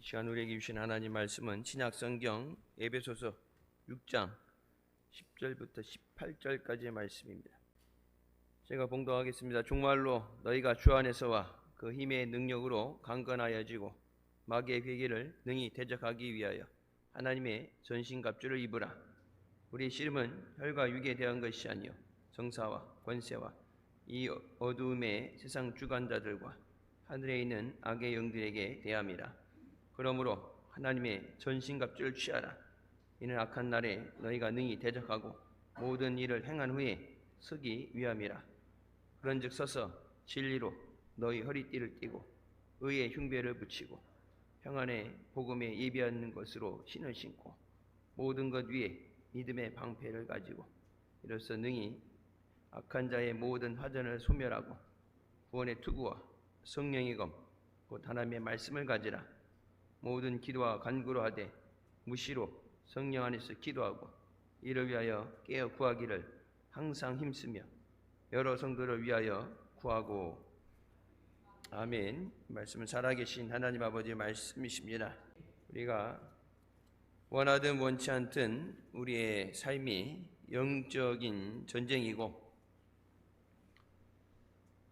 이 시간 우리에게 주신 하나님 말씀은 신약성경 에베소서 6장 10절부터 18절까지의 말씀입니다. 제가 봉독하겠습니다. 정말로 너희가 주 안에서와 그 힘의 능력으로 강건하여지고 마귀의 회개를 능히 대적하기 위하여 하나님의 전신갑주를 입으라. 우리의 씨름은 혈과 육에 대한 것이 아니요 정사와 권세와 이 어두움의 세상 주관자들과 하늘에 있는 악의 영들에게 대함이라. 그러므로 하나님의 전신갑주를 취하라. 이는 악한 날에 너희가 능히 대적하고 모든 일을 행한 후에 서기 위함이라. 그런즉 서서 진리로 너희 허리띠를 띠고 의의 흉배를 붙이고 평안의 복음에 예비하는 것으로 신을 신고 모든 것 위에 믿음의 방패를 가지고 이로써 능히 악한 자의 모든 화전을 소멸하고 구원의 투구와 성령의 검 곧 하나님의 말씀을 가지라. 모든 기도와 간구로 하되 무시로 성령 안에서 기도하고 이를 위하여 깨어 구하기를 항상 힘쓰며 여러 성도를 위하여 구하고. 아멘. 말씀은 살아계신 하나님 아버지의 말씀이십니다. 우리가 원하든 원치 않든 우리의 삶이 영적인 전쟁이고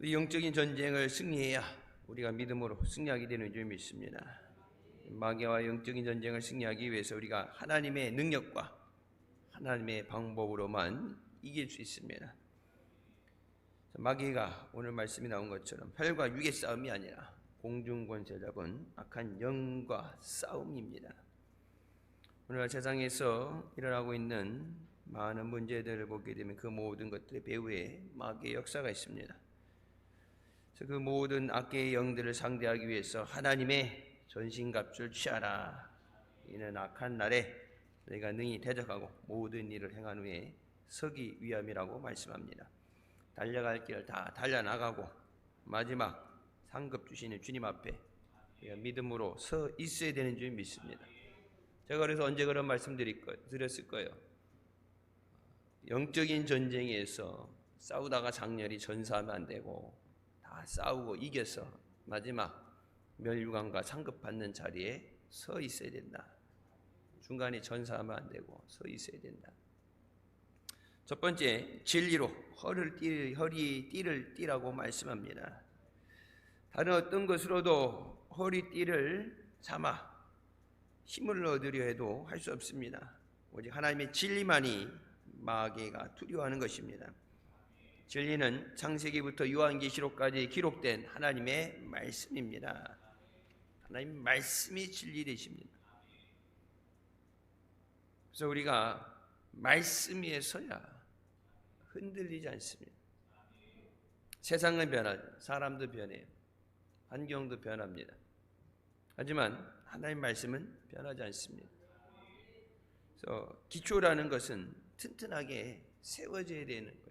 이 영적인 전쟁을 승리해야 우리가 믿음으로 승리하게 되는 줄 믿습니다. 마귀와 영적인 전쟁을 승리하기 위해서 우리가 하나님의 능력과 하나님의 방법으로만 이길 수 있습니다. 마귀가 오늘 말씀이 나온 것처럼 혈과 육의 싸움이 아니라 공중권세 잡은 악한 영과 싸움입니다. 오늘 세상에서 일어나고 있는 많은 문제들을 보게 되면 그 모든 것들의 배후에 마귀의 역사가 있습니다. 그래서 그 모든 악의 영들을 상대하기 위해서 하나님의 전신갑주를 취하라. 이는 악한 날에 너희가 능히 대적하고 모든 일을 행한 후에 서기 위함이라고 말씀합니다. 달려갈 길을 다 달려나가고 마지막 상급 주시는 주님 앞에 우리가 믿음으로 서 있어야 되는 줄 믿습니다. 제가 그래서 언제 그런 말씀 드렸을 거예요. 영적인 전쟁에서 싸우다가 장렬히 전사하면 안 되고 다 싸우고 이겨서 마지막 멸류관과 상급받는 자리에 서 있어야 된다. 중간에 전사하면 안 되고 서 있어야 된다. 첫 번째, 진리로 허리띠를 띠라고 말씀합니다. 다른 어떤 것으로도 허리띠를 삼아 힘을 얻으려 해도 할 수 없습니다. 오직 하나님의 진리만이 마귀가 두려워하는 것입니다. 진리는 창세기부터 요한계시록까지 기록된 하나님의 말씀입니다. 하나님 말씀이 진리 되십니다. 그래서 우리가 말씀 위에 서야 흔들리지 않습니다. 세상은 변하죠. 사람도 변해요. 환경도 변합니다. 하지만 하나님 말씀은 변하지 않습니다. 그래서 기초라는 것은 튼튼하게 세워져야 되는 거예요.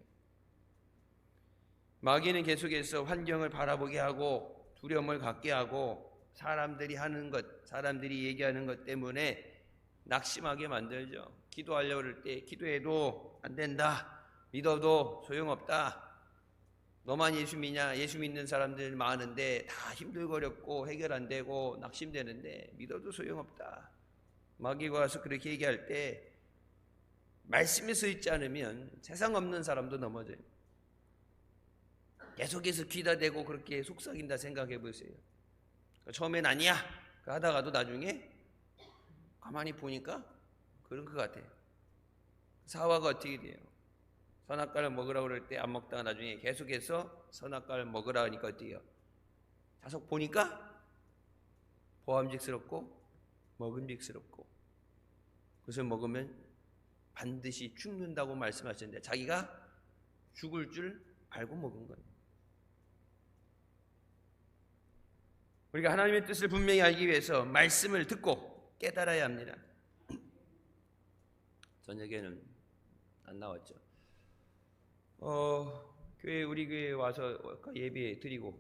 마귀는 계속해서 환경을 바라보게 하고 두려움을 갖게 하고 사람들이 하는 것, 사람들이 얘기하는 것 때문에 낙심하게 만들죠. 기도하려고 할 때 기도해도 안 된다. 믿어도 소용없다. 너만 예수 믿냐? 예수 믿는 사람들 많은데 다 힘들거렸고 해결 안 되고 낙심되는데 믿어도 소용없다. 마귀가 와서 그렇게 얘기할 때 말씀에 서 있지 않으면 세상 없는 사람도 넘어져요. 계속해서 귀다 대고 그렇게 속삭인다 생각해 보세요. 처음엔 아니야 하다가도 나중에 가만히 보니까 그런 것 같아요. 사화가 어떻게 돼요? 선악과를 먹으라고 그럴 때 안 먹다가 나중에 계속해서 선악과를 먹으라 하니까 어때요? 자석 보니까 보암직스럽고 먹음직스럽고 그것을 먹으면 반드시 죽는다고 말씀하셨는데 자기가 죽을 줄 알고 먹은 거예요. 우리가 하나님의 뜻을 분명히 알기 위해서 말씀을 듣고 깨달아야 합니다. 저녁에는 안 나왔죠. 교회 우리 교회에 와서 예배 드리고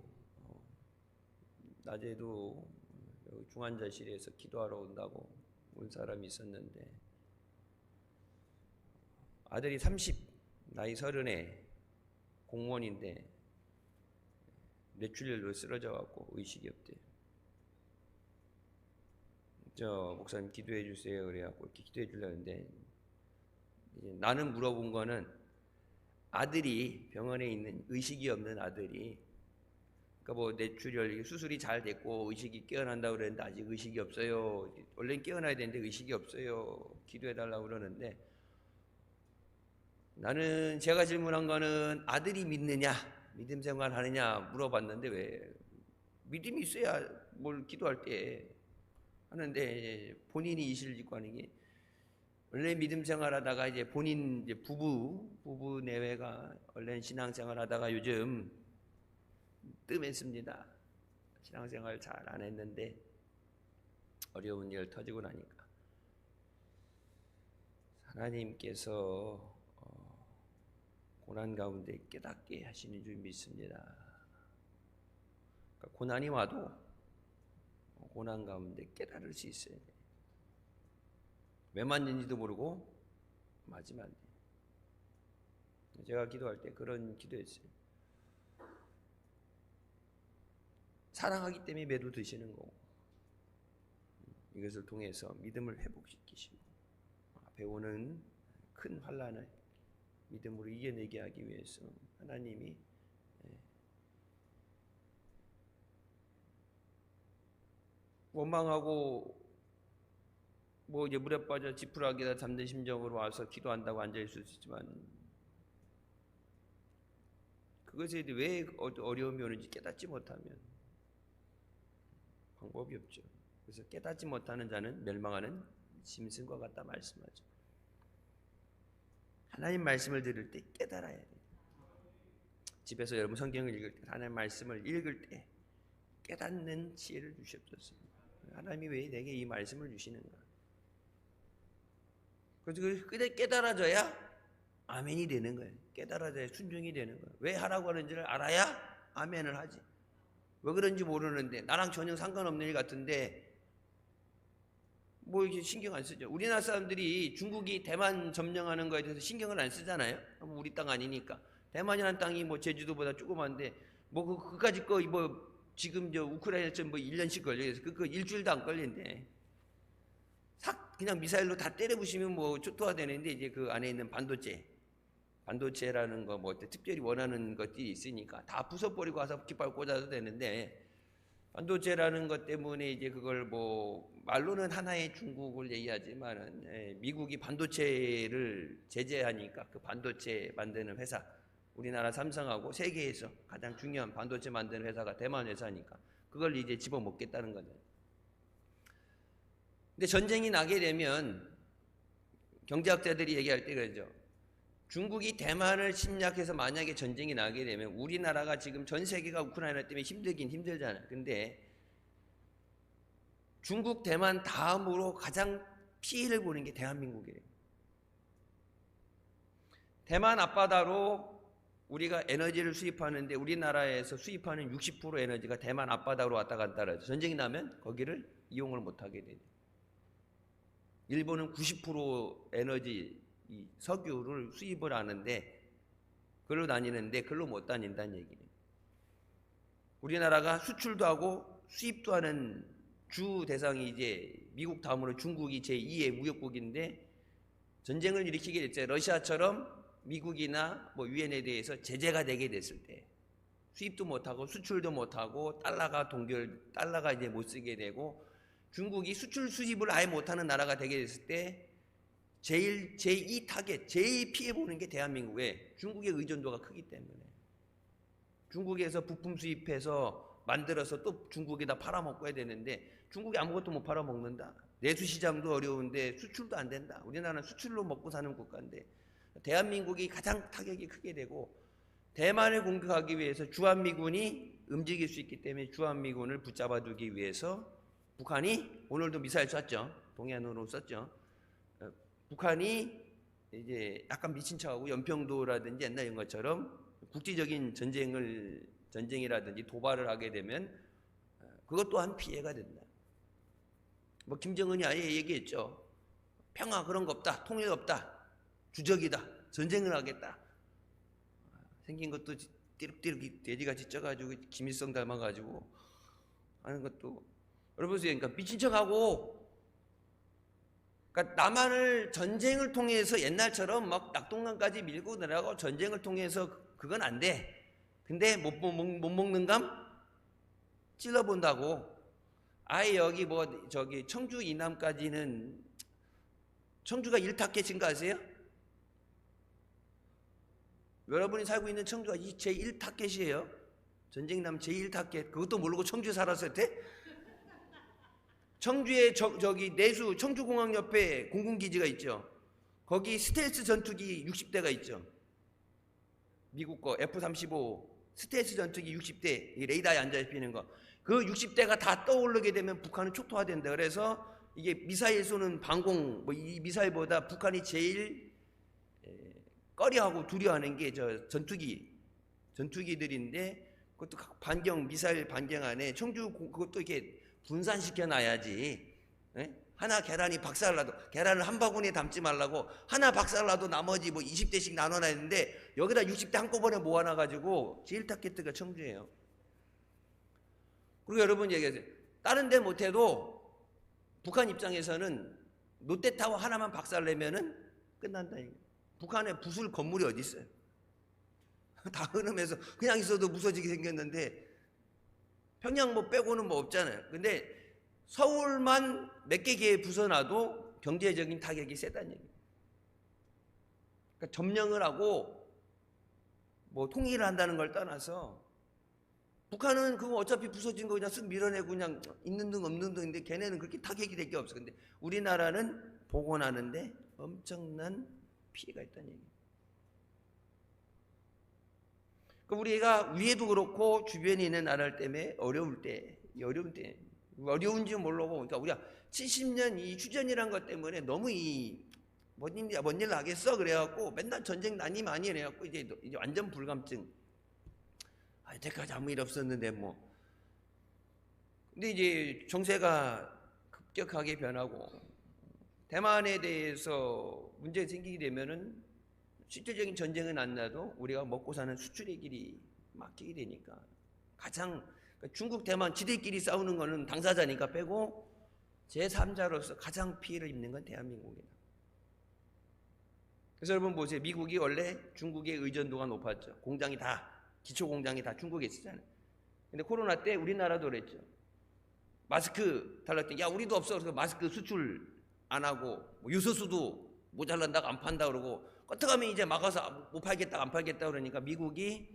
낮에도 중환자실에서 기도하러 온다고 온 사람이 있었는데 아들이 30, 나이 30에 공무원인데 뇌출혈로 쓰러져 갖고 의식이 없대요. 저 목사님 기도해 주세요 그래갖고 이렇게 기도해 주려는데 이제 나는 물어본 거는 아들이 병원에 있는 의식이 없는 아들이 그러니까 뭐 뇌출혈 수술이 잘 됐고 의식이 깨어난다고 그랬는데 아직 의식이 없어요. 원래는 깨어나야 되는데 의식이 없어요. 기도해 달라고 그러는데 나는 제가 질문한 거는 아들이 믿느냐 믿음 생활 하느냐 물어봤는데 왜 믿음이 있어야 뭘 기도할 때 하는데 본인이 이실직고 하는 게 원래 믿음 생활하다가 이제 본인 이제 부부 내외가 원래 신앙생활하다가 요즘 뜸했습니다. 신앙생활 잘 안 했는데 어려운 일 터지고 나니까 하나님께서 고난 가운데 깨닫게 하시는 줄 믿습니다. 그러니까 고난이 와도 고난 가운데 깨달을 수 있어요. 왜 맞는지도 모르고 맞으면 안 돼요. 제가 기도할 때 그런 기도했어요. 사랑하기 때문에 매도 드시는 거고 이것을 통해서 믿음을 회복시키시고 앞에 오는 큰 환난을 믿음으로 이겨내게 하기 위해서 하나님이 원망하고 뭐 이제 물에 빠져 지푸라기다 잠든 심정으로 와서 기도한다고 앉아 있을 수 있지만 그것에 대해 왜 어려움이 오는지 깨닫지 못하면 방법이 없죠. 그래서 깨닫지 못하는 자는 멸망하는 짐승과 같다 말씀하죠. 하나님 말씀을 들을 때 깨달아야 돼요. 집에서 여러분 성경을 읽을 때 하나님 말씀을 읽을 때 깨닫는 지혜를 주시옵소서. 하나님이 왜 내게 이 말씀을 주시는가? 그래서 그게 깨달아져야 아멘이 되는 거예요. 깨달아져야 순종이 되는 거예요. 왜 하라고 하는지를 알아야 아멘을 하지. 왜 그런지 모르는데 나랑 전혀 상관없는 일 같은데 뭐 이렇게 신경 안 쓰죠. 우리나라 사람들이 중국이 대만 점령하는 거에 대해서 신경을 안 쓰잖아요. 우리 땅 아니니까. 대만이라는 땅이 뭐 제주도보다 조그만데 뭐 그까짓 거 뭐 지금 저 우크라이나처럼 뭐 1년씩 걸려서 그거 일주일도 안 걸린대. 싹 그냥 미사일로 다 때려 부시면 뭐 초토화되는데 이제 그 안에 있는 반도체라는 거 뭐 특별히 원하는 것들이 있으니까 다 부숴버리고 와서 깃발 꽂아도 되는데 반도체라는 것 때문에 이제 그걸 뭐 말로는 하나의 중국을 얘기하지만은 미국이 반도체를 제재하니까 그 반도체 만드는 회사 우리나라 삼성하고 세계에서 가장 중요한 반도체 만드는 회사가 대만 회사니까 그걸 이제 집어먹겠다는 거죠. 근데 전쟁이 나게 되면 경제학자들이 얘기할 때 그러죠. 중국이 대만을 침략해서 만약에 전쟁이 나게 되면 우리나라가 지금 전 세계가 우크라이나 때문에 힘들긴 힘들잖아요. 근데 중국, 대만 다음으로 가장 피해를 보는 게 대한민국이에요. 대만 앞바다로 우리가 에너지를 수입하는데 우리나라에서 수입하는 60% 에너지가 대만 앞바다로 왔다 갔다 하죠. 전쟁이 나면 거기를 이용을 못하게 되죠. 일본은 90% 에너지 석유를 수입을 하는데 그걸로 다니는데 그걸로 못 다닌다는 얘기예요. 우리나라가 수출도 하고 수입도 하는 주 대상이 이제 미국 다음으로 중국이 제2의 무역국인데 전쟁을 일으키게 됐어요. 러시아처럼 미국이나 뭐 유엔에 대해서 제재가 되게 됐을 때 수입도 못하고 수출도 못하고 달러가 이제 못 쓰게 되고 중국이 수출 수입을 아예 못하는 나라가 되게 됐을 때 제2 타겟, 제일 피해보는 게 대한민국에 중국의 의존도가 크기 때문에 중국에서 부품 수입해서 만들어서 또 중국에다 팔아먹고 해야 되는데 중국이 아무것도 못 팔아먹는다. 내수시장도 어려운데 수출도 안 된다. 우리나라는 수출로 먹고 사는 국가인데 대한민국이 가장 타격이 크게 되고 대만을 공격하기 위해서 주한미군이 움직일 수 있기 때문에 주한미군을 붙잡아두기 위해서 북한이 오늘도 미사일 쐈죠. 동해안으로 쐈죠. 북한이 이제 약간 미친 척하고 연평도라든지 옛날 이런 것처럼 국제적인 전쟁이라든지 도발을 하게 되면 그것 또한 피해가 된다. 뭐 김정은이 아예 얘기했죠. 평화 그런 거 없다. 통일 없다. 주적이다. 전쟁을 하겠다. 생긴 것도 띠룩띠룩 돼지같이 쪄가지고 김일성 닮아가지고 하는 것도 여러분 보세요. 그러니까 미친 척하고 그러니까 남한을 전쟁을 통해서 옛날처럼 막 낙동강까지 밀고 내려가고 전쟁을 통해서 그건 안 돼. 근데 못 먹는 감 찔러본다고. 아예 여기 뭐 저기 청주 이남까지는 청주가 1타켓인 거 아세요? 여러분이 살고 있는 청주가 제1타켓이에요. 전쟁 나면 제1타켓. 그것도 모르고 청주에 살았을 때? 청주에 저기 내수 청주공항 옆에 공군기지가 있죠. 거기 스텔스 전투기 60대가 있죠. 미국 거 F-35 스텔스 전투기 60대 레이더에 앉아 있는 거. 그 60대가 다 떠오르게 되면 북한은 초토화된다. 그래서 이게 미사일 쏘는 방공 뭐 이 미사일보다 북한이 제일 꺼려하고 두려워하는 게 저 전투기들인데 그것도 반경 미사일 반경 안에 청주 그것도 이렇게 분산시켜 놔야지. 하나 계란이 박살나도 계란을 한 바구니에 담지 말라고 하나 박살나도 나머지 뭐 20대씩 나눠놔야 되는데 여기다 60대 한꺼번에 모아놔가지고 제일 타켓트가 청주예요. 그리고 여러분 얘기하세요. 다른 데 못해도 북한 입장에서는 롯데타워 하나만 박살내면은 끝난다. 북한에 부술 건물이 어디 있어요? 다 흐름해서 그냥 있어도 부서지게 생겼는데 평양 뭐 빼고는 뭐 없잖아요. 근데 서울만 몇 개 개에 부서놔도 경제적인 타격이 세다는 얘기예요. 그러니까 점령을 하고 뭐 통일을 한다는 걸 떠나서 북한은 그거 어차피 부서진 거 그냥 쓱 밀어내고 그냥 있는 등 없는 등인데 걔네는 그렇게 타격이 될 게 없어. 근데 우리나라는 복원하는데 엄청난 피해가 있다는 얘기예요. 그러니까 우리가 위에도 그렇고 주변에 있는 나라들 때문에 어려울 때 어려운지 모르고 그러니까 우리가 70년 이 휴전이란 것 때문에 너무 뭔 일 나겠어 그래갖고 맨날 전쟁 난이 많이 해갖고 이제 완전 불감증. 이때까지 아무 일 없었는데 뭐. 근데 이제 정세가 급격하게 변하고 대만에 대해서 문제가 생기게 되면은 실질적인 전쟁은 안 나도 우리가 먹고 사는 수출의 길이 막히게 되니까 가장 중국 대만 지들끼리 싸우는 거는 당사자니까 빼고 제3자로서 가장 피해를 입는 건 대한민국이다. 그래서 여러분 보세요. 미국이 원래 중국의 의존도가 높았죠. 공장이 다 기초 공장이 다 중국에 있었잖아요. 근데 코로나 때 우리나라도 그랬죠. 마스크 달랄 때 야 우리도 없어. 그래서 마스크 수출 안 하고 뭐 유서수도 모자란다고 안 판다 그러고 어떻게 하면 이제 막아서 못 팔겠다 안 팔겠다 그러니까 미국이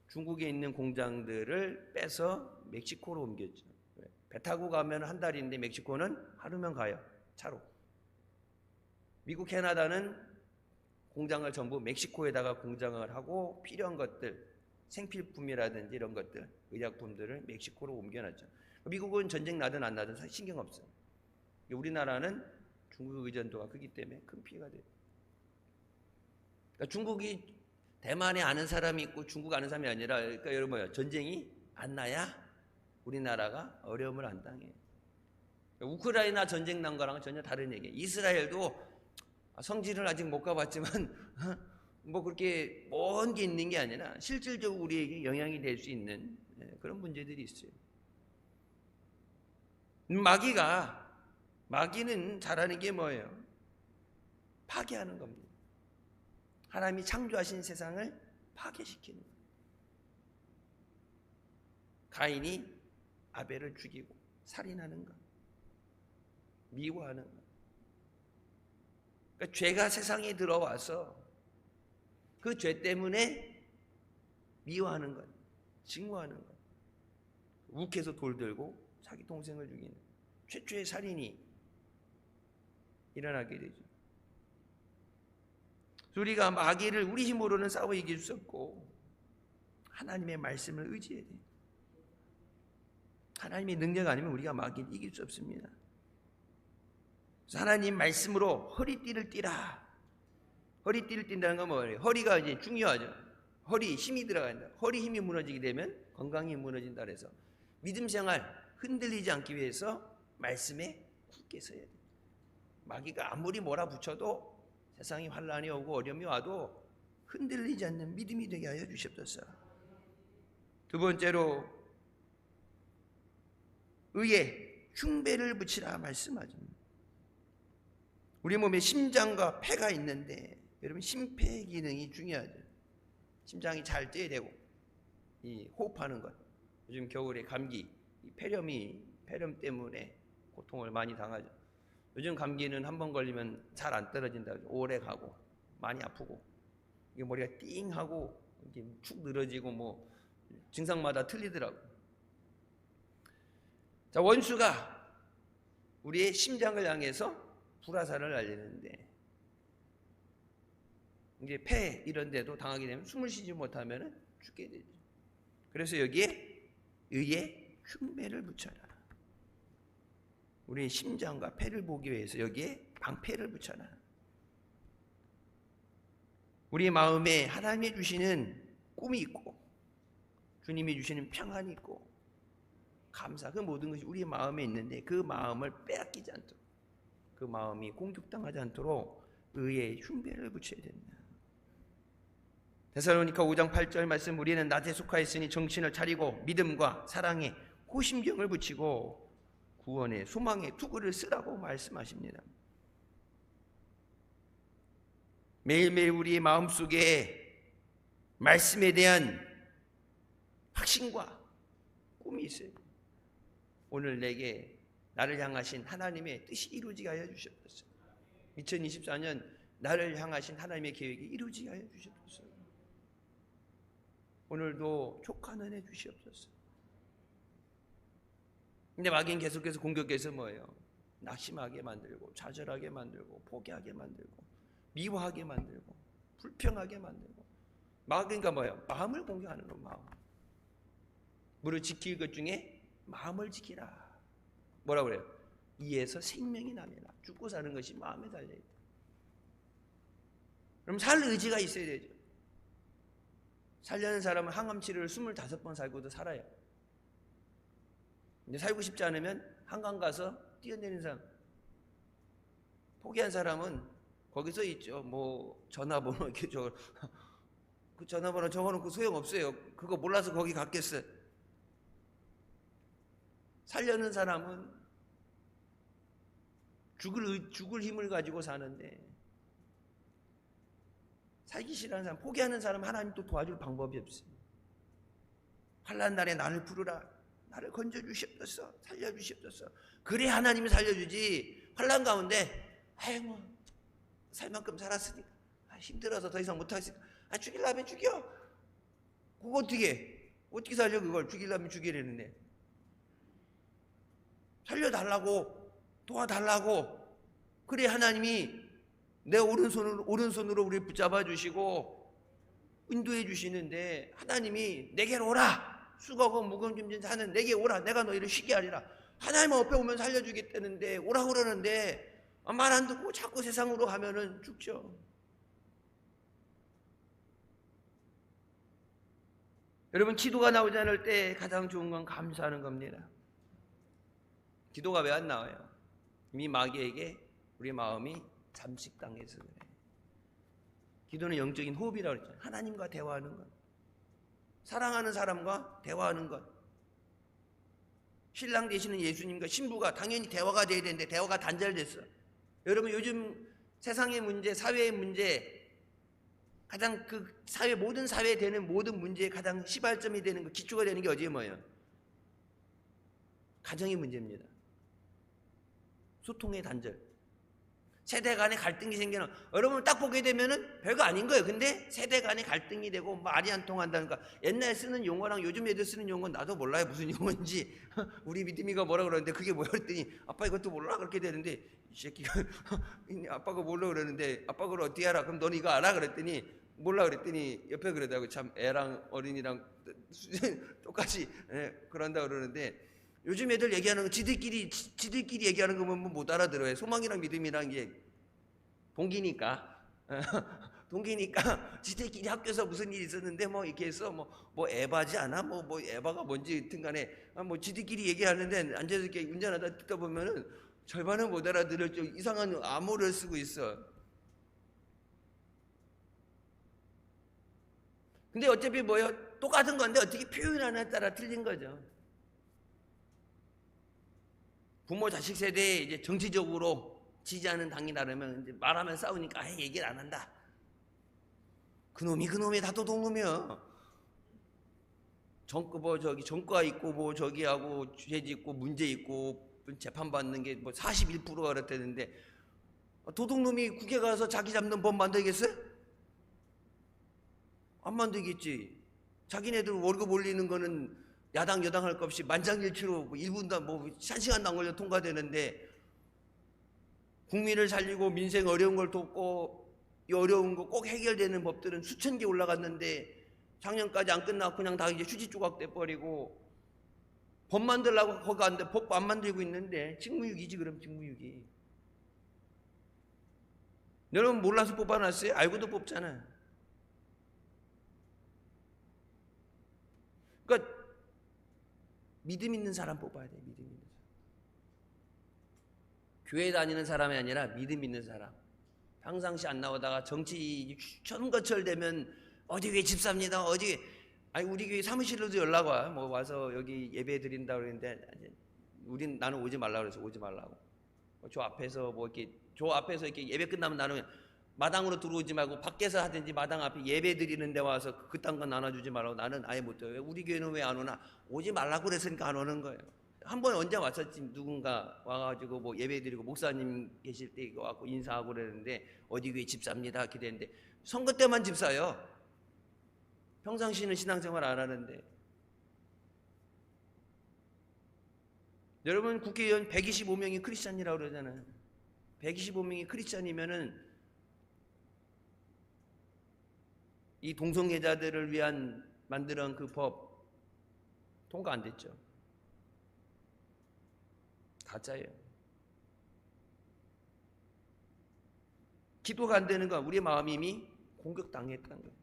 중국에 있는 공장들을 빼서 멕시코로 옮겼죠. 배 타고 가면 한 달인데 멕시코는 하루면 가요. 차로. 미국 캐나다는 공장을 전부 멕시코에다가 공장을 하고 필요한 것들 생필품이라든지 이런 것들 의약품들을 멕시코로 옮겨놨죠. 미국은 전쟁 나든 안 나든 신경 없어요. 우리나라는 중국 의존도가 크기 때문에 큰 피해가 돼요. 그러니까 중국이 대만에 아는 사람이 있고 중국 아는 사람이 아니라 그러니까 여러분 뭐예요? 전쟁이 안 나야 우리나라가 어려움을 안 당해요. 그러니까 우크라이나 전쟁 난 거랑은 전혀 다른 얘기예요. 이스라엘도 성지를 아직 못 가봤지만 뭐 그렇게 먼 게 있는 게 아니라 실질적으로 우리에게 영향이 될 수 있는 그런 문제들이 있어요. 마귀는 잘하는 게 뭐예요? 파괴하는 겁니다. 하나님이 창조하신 세상을 파괴시키는 거예요. 가인이 아벨을 죽이고 살인하는 것, 미워하는 것. 그러니까 죄가 세상에 들어와서 그 죄 때문에 미워하는 것, 증오하는 것, 욱해서 돌 들고 자기 동생을 죽이는 최초의 살인이 일어나게 되죠. 우리가 마귀를 우리 힘으로는 싸워 이길 수 없고 하나님의 말씀을 의지해야 돼요. 하나님의 능력 아니면 우리가 마귀를 이길 수 없습니다. 그래서 하나님 말씀으로 허리띠를 띠라. 허리띠를 띈다는 건 뭐예요? 허리가 이제 중요하죠. 허리 힘이 들어간다. 허리 힘이 무너지게 되면 건강이 무너진다 그래서 믿음 생활 흔들리지 않기 위해서 말씀에 굳게 서야 돼요. 마귀가 아무리 몰아붙여도 세상이 환란이 오고 어려움이 와도 흔들리지 않는 믿음이 되게 하여 주시옵소서. 두 번째로 의에 흉배를 붙이라 말씀하십니다. 우리 몸에 심장과 폐가 있는데 여러분 심폐 기능이 중요하죠. 심장이 잘 뛰어야 되고 이 호흡하는 것. 요즘 겨울에 감기, 이 폐렴 때문에 고통을 많이 당하죠. 요즘 감기는 한 번 걸리면 잘 안 떨어진다. 오래 가고 많이 아프고 이게 머리가 띵하고 이렇게 축 늘어지고 뭐 증상마다 틀리더라고. 자, 원수가 우리의 심장을 향해서 불화살을 날리는데 이제 폐 이런 데도 당하게 되면 숨을 쉬지 못하면 죽게 되죠. 그래서 여기에 의의 흉배를 붙여라. 우리의 심장과 폐를 보기 위해서 여기에 방패를 붙여라. 우리 마음에 하나님이 주시는 꿈이 있고 주님이 주시는 평안이 있고 감사, 그 모든 것이 우리 마음에 있는데 그 마음을 빼앗기지 않도록, 그 마음이 공격당하지 않도록 의의 흉배를 붙여야 된다. 데살로니가 5장 8절 말씀, 우리는 낮에 속하였으니 정신을 차리고 믿음과 사랑에 호심경을 붙이고 구원의 소망의 투구를 쓰라고 말씀하십니다. 매일매일 우리의 마음속에 말씀에 대한 확신과 꿈이 있어요. 오늘 내게 나를 향하신 하나님의 뜻이 이루어지게 하여 주셨소서. 2024년 나를 향하신 하나님의 계획이 이루어지게 하여 주셨소서. 오늘도 촉한 은혜 주시옵소서. 근데 마귀는 계속해서 공격해서 뭐예요? 낙심하게 만들고 좌절하게 만들고 포기하게 만들고 미워하게 만들고 불평하게 만들고. 마귀가 뭐예요? 마음을 공격하는 거. 마음. 무릇 지킬 것 중에 마음을 지키라. 뭐라고 그래요? 이에서 생명이 나매라. 죽고 사는 것이 마음에 달려있다. 그럼 살 의지가 있어야 되죠. 살려는 사람은 항암치료를 25번 살고도 살아요. 근데 살고 싶지 않으면 한강 가서 뛰어내리는 사람, 포기한 사람은 거기서 있죠. 뭐 전화번호 이렇게 그 전화번호 적어놓고 소용없어요. 그거 몰라서 거기 갔겠어요. 살려는 사람은 죽을 힘을 가지고 사는데, 살기 싫어하는 사람, 포기하는 사람은 하나님 또 도와줄 방법이 없어요. 환난 날에 나를 부르라. 나를 건져주시옵소서. 살려주시옵소서. 그래 하나님이 살려주지. 환난 가운데 아이고 살 만큼 살았으니까 힘들어서 더 이상 못하겠으니까 죽이려면 죽여. 그거 어떻게 살려? 그걸 죽이려면 죽이려는데. 살려달라고, 도와달라고. 그래 하나님이 내 오른손으로 우리를 붙잡아 주시고 인도해 주시는데, 하나님이 내게로 오라. 수고하고 무거운 짐진 자는 내게 오라. 내가 너희를 쉬게 하리라. 하나님 앞에 오면 살려주겠다는데 오라고 그러는데 말 안 듣고 자꾸 세상으로 가면은 죽죠. 여러분, 기도가 나오지 않을 때 가장 좋은 건 감사하는 겁니다. 기도가 왜 안 나와요? 이미 마귀에게 우리 마음이 잠식당해서 그래. 기도는 영적인 호흡이라고 그랬잖아요. 하나님과 대화하는 것, 사랑하는 사람과 대화하는 것. 신랑 되시는 예수님과 신부가 당연히 대화가 돼야 되는데 대화가 단절됐어. 여러분, 요즘 세상의 문제, 사회의 문제, 가장 모든 사회에 되는 모든 문제의 가장 시발점이 되는 거, 기초가 되는 게 어디에 뭐예요? 가정의 문제입니다. 소통의 단절. 세대 간의 갈등이 생기는, 여러분 딱 보게 되면은 별거 아닌 거예요. 근데 세대 간의 갈등이 되고 말이 안 통한다는 거. 옛날에 쓰는 용어랑 요즘 애들 쓰는 용어는 나도 몰라요. 무슨 용어인지. 우리 믿음이가 뭐라 그러는데 그게 뭐야 그랬더니 아빠 이것도 몰라 그렇게 되는데, 이 새끼가 아빠가 몰라 그러는데 아빠 그걸 어떻게 알아? 그럼 너는 이거 알아? 그랬더니 몰라 그랬더니 옆에 그러더라고. 참 애랑 어린이랑 똑같이 그런다 그러는데, 요즘 애들 얘기하는 거 지들끼리 얘기하는 거 보면 못 알아들어요. 소망이랑 믿음이랑 게 동기니까 지들끼리 학교에서 무슨 일이 있었는데 뭐 이렇게 해서 뭐 에바지 않아? 뭐 에바가 뭔지 등간에 뭐 지들끼리 얘기하는데 앉아서 이렇게 운전하다 듣다 보면은 절반은 못 알아들을 좀 이상한 암호를 쓰고 있어. 근데 어차피 뭐예요? 똑같은 건데 어떻게 표현하느냐에 따라 틀린 거죠. 부모 자식 세대에 이제 정치적으로 지지하는 당이 다르면 이제 말하면 싸우니까 아예 얘기를 안 한다. 그놈이 다 도둑놈이야. 정과 있고 뭐 저기하고 죄지 있고 문제 있고 재판 받는 게 뭐 41%가 그랬다는데 도둑놈이 국회 가서 자기 잡는 법 만들겠어요? 안 만들겠지. 자기네들 월급 올리는 거는 야당 여당 할 것 없이 만장일치로 1분도 뭐 1시간도 안 걸려 통과되는데 국민을 살리고 민생 어려운 걸 돕고 이 어려운 거 꼭 해결되는 법들은 수천 개 올라갔는데 작년까지 안 끝나고 그냥 다 이제 휴지 조각 돼버리고 법 만들려고 거기 안 돼. 법 안 만들고 있는데 직무유기지. 그럼 직무유기. 여러분 몰라서 뽑아놨어요? 알고도 뽑잖아. 그러니까 믿음 있는 사람 뽑아야 돼. 믿음 있는 사람. 교회 다니는 사람이 아니라 믿음 있는 사람. 평상시 안 나오다가 정치 선거철 되면 어디 교회 집사입니다. 어디 아니 우리 교회 사무실로도 연락 와. 뭐 와서 여기 예배 드린다 그러는데 나는 오지 말라 그래서 오지 말라고. 저 앞에서 예배 끝나면 나는 마당으로 들어오지 말고 밖에서 하든지 마당 앞에 예배 드리는 데 와서 그딴 거 나눠주지 말라고. 나는 아예 못 돼요. 우리 교회는 왜 안 오나? 오지 말라고 그랬으니까 안 오는 거예요. 한 번에 언제 왔었지? 누군가 와가지고 뭐 예배 드리고 목사님 계실 때 이거 와갖고 인사하고 그랬는데 어디 교회 집사입니다 기대는데 선거 때만 집사요. 평상시는 신앙생활 안 하는데. 여러분 국회의원 125명이 크리스찬이라고 그러잖아요. 125명이 크리스찬이면은 이 동성애자들을 위한 만들어온 그 법 통과 안 됐죠. 가짜예요. 기도가 안 되는 건 우리의 마음이 이미 공격당했다는 거예요.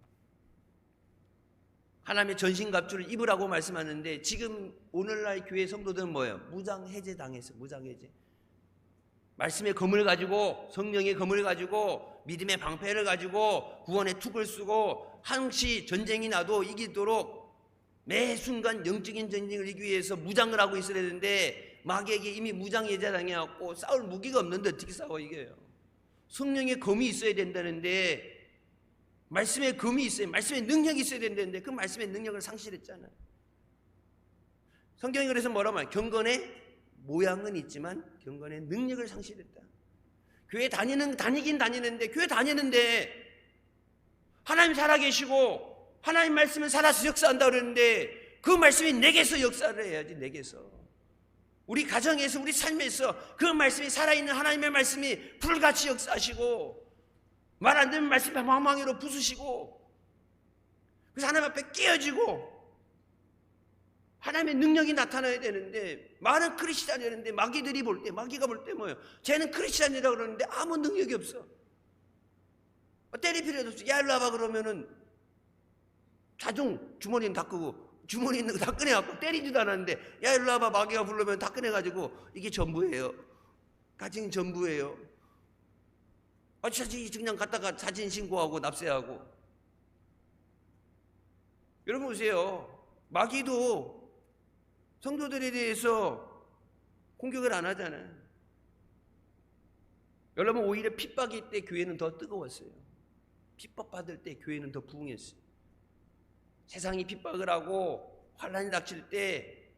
하나님의 전신갑주를 입으라고 말씀하는데 지금 오늘날 교회 성도들은 뭐예요? 무장해제 당했어요. 무장해제. 말씀의 검을 가지고 성령의 검을 가지고 믿음의 방패를 가지고 구원의 툭을 쓰고 항시 전쟁이 나도 이기도록 매 순간 영적인 전쟁을 이기기 위해서 무장을 하고 있어야 되는데 마귀에게 이미 무장해제 당해갖고 싸울 무기가 없는데 어떻게 싸워 이겨요? 성령의 검이 있어야 된다는데 말씀의 검이 있어요. 말씀의 능력이 있어야 된다는데 그 말씀의 능력을 상실했잖아요. 성경이 그래서 뭐라고 말해요? 경건의 모양은 있지만 경건의 능력을 상실했다. 교회 다니긴 다니는데 교회 다니는데 하나님 살아계시고 하나님 말씀은 살아서 역사한다 그러는데 그 말씀이 내게서 역사를 해야지. 내게서 우리 가정에서 우리 삶에서 그 말씀이 살아있는 하나님의 말씀이 불같이 역사하시고 말 안 되면 말씀이 망망이로 부수시고 그래서 하나님 앞에 깨어지고 하나님의 능력이 나타나야 되는데 많은 크리스찬이었는데 마귀가 볼 때 뭐예요? 쟤는 크리스찬이라고 그러는데 아무 능력이 없어. 때릴 필요도 없어. 야 일로 와봐 그러면은 자동 주머니는 다 끄고 주머니 있는 거 다 꺼내갖고 때리지도 않았는데 야 일로 와봐 마귀가 부르면 다 꺼내가지고 이게 전부예요. 가진 전부예요. 사진 그냥 갔다가 사진 신고하고 납세하고. 여러분 보세요. 마귀도 성도들에 대해서 공격을 안 하잖아요. 여러분 오히려 핍박일 때 교회는 더 뜨거웠어요. 핍박받을 때 교회는 더 부흥했어요. 세상이 핍박을 하고 환난이 닥칠 때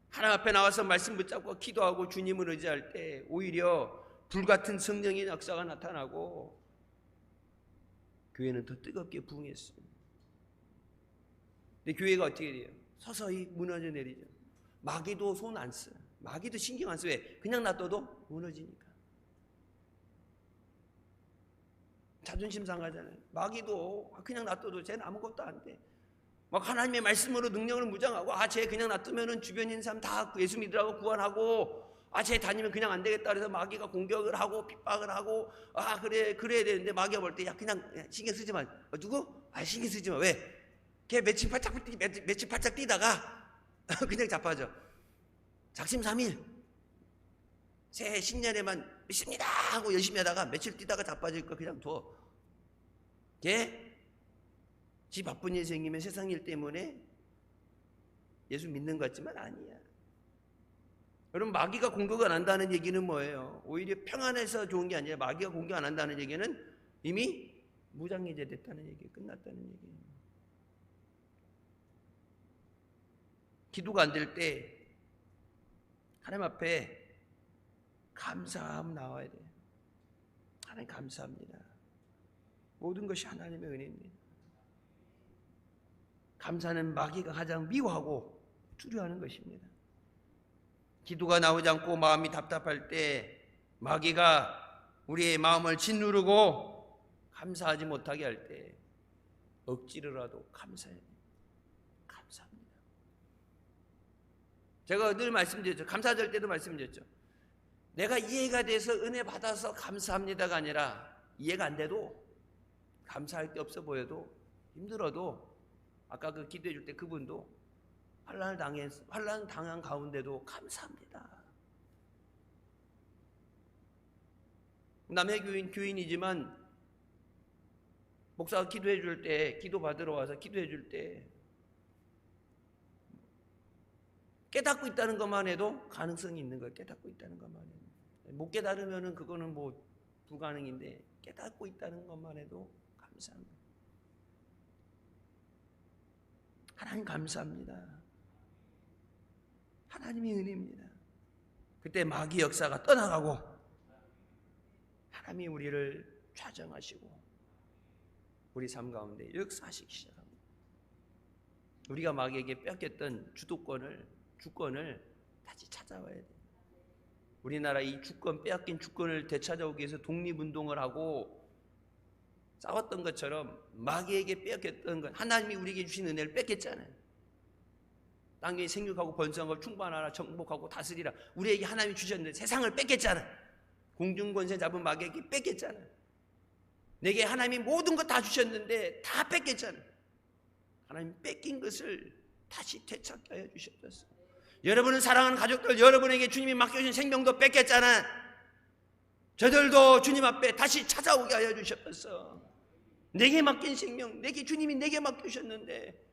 하나님 앞에 나와서 말씀 붙잡고 기도하고 주님을 의지할 때 오히려 불같은 성령의 역사가 나타나고 교회는 더 뜨겁게 부흥했어요. 근데 교회가 어떻게 돼요? 서서히 무너져 내리죠. 마귀도 손 안 써요. 마귀도 신경 안 써요. 왜? 그냥 놔둬도 무너지니까. 자존심 상하잖아요. 마귀도 그냥 놔둬도 쟤는 아무것도 안 돼. 막 하나님의 말씀으로 능력을 무장하고 쟤 그냥 놔두면은 주변 있는 사람 다 예수 믿으라고 구원하고 쟤 다니면 그냥 안 되겠다 그래서 마귀가 공격을 하고 핍박을 하고 그래야 되는데 마귀가 볼 때 야 그냥 신경 쓰지 마. 누구? 신경 쓰지 마. 왜? 걔 며칠 팔짝 뛰다가 그냥 자빠져. 작심삼일 새해 신년에만 믿습니다 하고 열심히 하다가 며칠 뛰다가 자빠질 거 그냥 둬. 걔 지 바쁜 일 생기면 세상 일 때문에 예수 믿는 것 같지만 아니야. 여러분, 마귀가 공격 안 한다는 얘기는 뭐예요? 오히려 평안해서 좋은 게 아니라 마귀가 공격 안 한다는 얘기는 이미 무장해제 됐다는 얘기예요. 끝났다는 얘기예요. 기도가 안 될 때 하나님 앞에 감사함 나와야 돼요. 하나님 감사합니다. 모든 것이 하나님의 은혜입니다. 감사는 마귀가 가장 미워하고 두려워하는 것입니다. 기도가 나오지 않고 마음이 답답할 때 마귀가 우리의 마음을 짓누르고 감사하지 못하게 할 때 억지로라도 감사해야 돼요. 감사합니다. 제가 늘 말씀드렸죠. 감사절 때도 말씀드렸죠. 내가 이해가 돼서 은혜 받아서 감사합니다가 아니라 이해가 안 돼도 감사할 게 없어 보여도 힘들어도 아까 그 기도해 줄 때 그분도 환난 당한 가운데도 감사합니다. 남의 교인이지만 목사가 기도해 줄 때, 기도 받으러 와서 기도해 줄 때 깨닫고 있다는 것만 해도 가능성이 있는 거예요. 깨닫고 있다는 것만 해도. 못 깨달으면은 그거는 뭐 불가능인데 깨닫고 있다는 것만 해도 감사합니다. 하나님 감사합니다. 하나님의 은혜입니다. 그때 마귀 역사가 떠나가고 하나님이 우리를 좌정하시고 우리 삶 가운데 역사하시기 시작합니다. 우리가 마귀에게 뺏겼던 주권을 다시 찾아와야 돼요. 우리나라 이 빼앗긴 주권을 되찾아오기 위해서 독립운동을 하고 싸웠던 것처럼 마귀에게 뺏겼던 것, 하나님이 우리에게 주신 은혜를 뺏겼잖아요. 땅에 생육하고 번성하고 충만하라, 정복하고 다스리라. 우리에게 하나님이 주셨는데 세상을 뺏겼잖아. 공중권세 잡은 마귀에게 뺏겼잖아. 내게 하나님이 모든 것 다 주셨는데 다 뺏겼잖아. 하나님 뺏긴 것을 다시 되찾게 하여 주셨어. 여러분을 사랑하는 가족들, 여러분에게 주님이 맡겨주신 생명도 뺏겼잖아. 저들도 주님 앞에 다시 찾아오게 하여 주셨어. 내게 맡긴 생명, 주님이 내게 맡기셨는데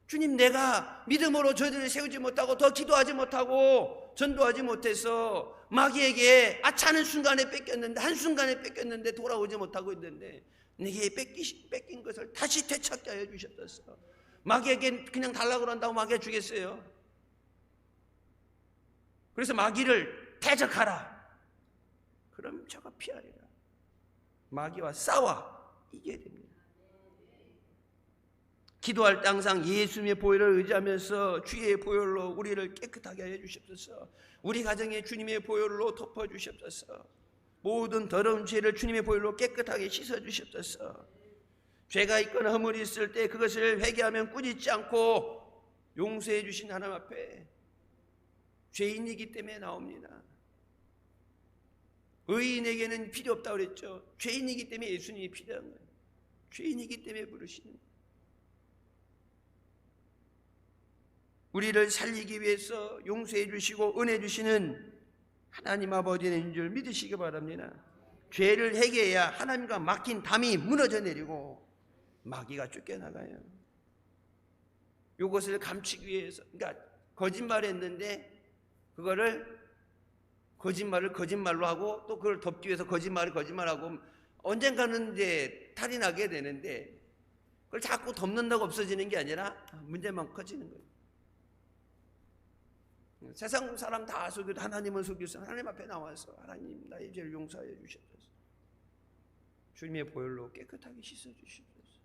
주님, 내가 믿음으로 저들을 세우지 못하고 더 기도하지 못하고 전도하지 못해서 마귀에게 아차하는 순간에 뺏겼는데, 한순간에 뺏겼는데 돌아오지 못하고 있는데 내게 뺏긴 것을 다시 되찾게 하여 주셨어. 마귀에게 그냥 달라고 한다고 마귀가 주겠어요? 그래서 마귀를 대적하라. 그럼 저가 피하리라. 마귀와 싸워 이겨야 됩니다. 기도할 때 항상 예수님의 보혈을 의지하면서 주의 보혈로 우리를 깨끗하게 하여 주시옵소서. 우리 가정에 주님의 보혈로 덮어 주시옵소서. 모든 더러운 죄를 주님의 보혈로 깨끗하게 씻어 주시옵소서. 죄가 있거나 허물이 있을 때 그것을 회개하면 꾸짖지 않고 용서해 주신 하나님 앞에 죄인이기 때문에 나옵니다. 의인에게는 필요 없다고 그랬죠. 죄인이기 때문에 예수님이 필요한 거예요. 죄인이기 때문에 부르시는 거예요. 우리를 살리기 위해서 용서해 주시고 은혜 주시는 하나님 아버지인 줄 믿으시기 바랍니다. 죄를 회개해야 하나님과 맡긴 담이 무너져 내리고 마귀가 쫓겨나가요. 이것을 감추기 위해서, 그러니까 거짓말했는데 그거를 거짓말로 하고 또 그걸 덮기 위해서 거짓말하고 언젠가는 이제 탈이 나게 되는데 그걸 자꾸 덮는다고 없어지는 게 아니라 문제만 커지는 거예요. 세상 사람 다 속여도 하나님은 속일 수, 하나님 앞에 나와서 하나님 나의 죄를 용서하여 주시옵소서. 주님의 보혈로 깨끗하게 씻어 주시옵소서.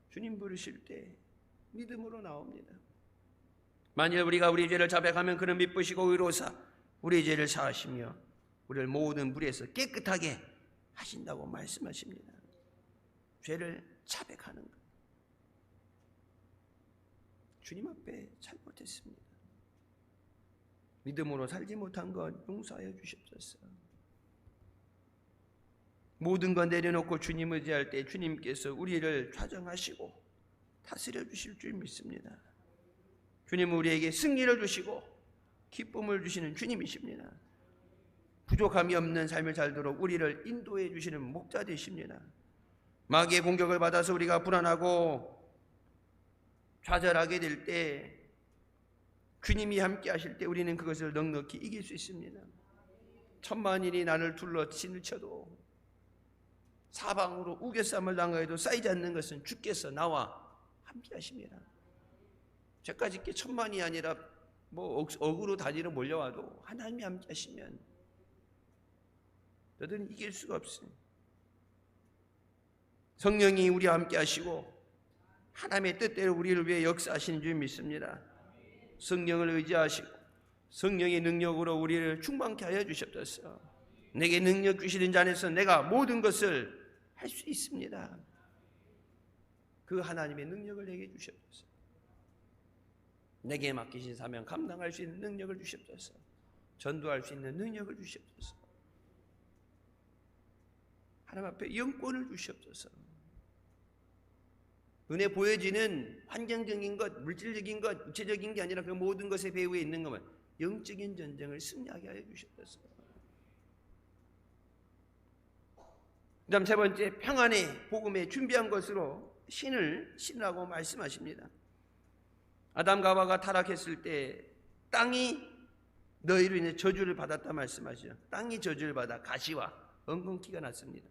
주님 부르실 때 믿음으로 나옵니다. 만일 우리가 우리 죄를 자백하면 그는 미쁘시고 의로우사 우리 죄를 사하시며 우리를 모든 불의에서 깨끗하게 하신다고 말씀하십니다. 죄를 자백하는 것. 주님 앞에 잘못했습니다. 믿음으로 살지 못한 것 용서하여 주시옵소서. 모든 것 내려놓고 주님 의지할 때 주님께서 우리를 좌정하시고 다스려 주실 줄 믿습니다. 주님은 우리에게 승리를 주시고 기쁨을 주시는 주님이십니다. 부족함이 없는 삶을 살도록 우리를 인도해 주시는 목자 되십니다. 마귀의 공격을 받아서 우리가 불안하고 좌절하게 될 때 주님이 함께 하실 때 우리는 그것을 넉넉히 이길 수 있습니다. 천만인이 나를 둘러 진을 쳐도 사방으로 우겨쌈을 당하여도 쌓이지 않는 것은 주께서 나와 함께 하십니다. 저까지 게 천만이 아니라 뭐 억으로 다니러 몰려와도 하나님이 함께 하시면 너희들은 이길 수가 없습니다. 성령이 우리와 함께 하시고 하나님의 뜻대로 우리를 위해 역사하시는 줄 믿습니다. 성령을 의지하시고 성령의 능력으로 우리를 충만케 하여 주셨소서. 내게 능력 주시는 자 안에서 내가 모든 것을 할 수 있습니다. 그 하나님의 능력을 내게 주셨소서. 내게 맡기신 사명 감당할 수 있는 능력을 주셨소서. 전도할 수 있는 능력을 주셨소서. 하나님 앞에 영권을 주시옵소서. 눈에 보여지는 환경적인 것, 물질적인 것, 육체적인 게 아니라 그 모든 것의 배후에 있는 것은 영적인 전쟁을 승리하게 하여 주시옵소서. 그 다음 세 번째, 평안의 복음에 준비한 것으로 신이라고 말씀하십니다. 아담과 하와가 타락했을 때 땅이 너희로 인해 저주를 받았다 말씀하시죠. 땅이 저주를 받아 가시와 엉겅퀴가 났습니다.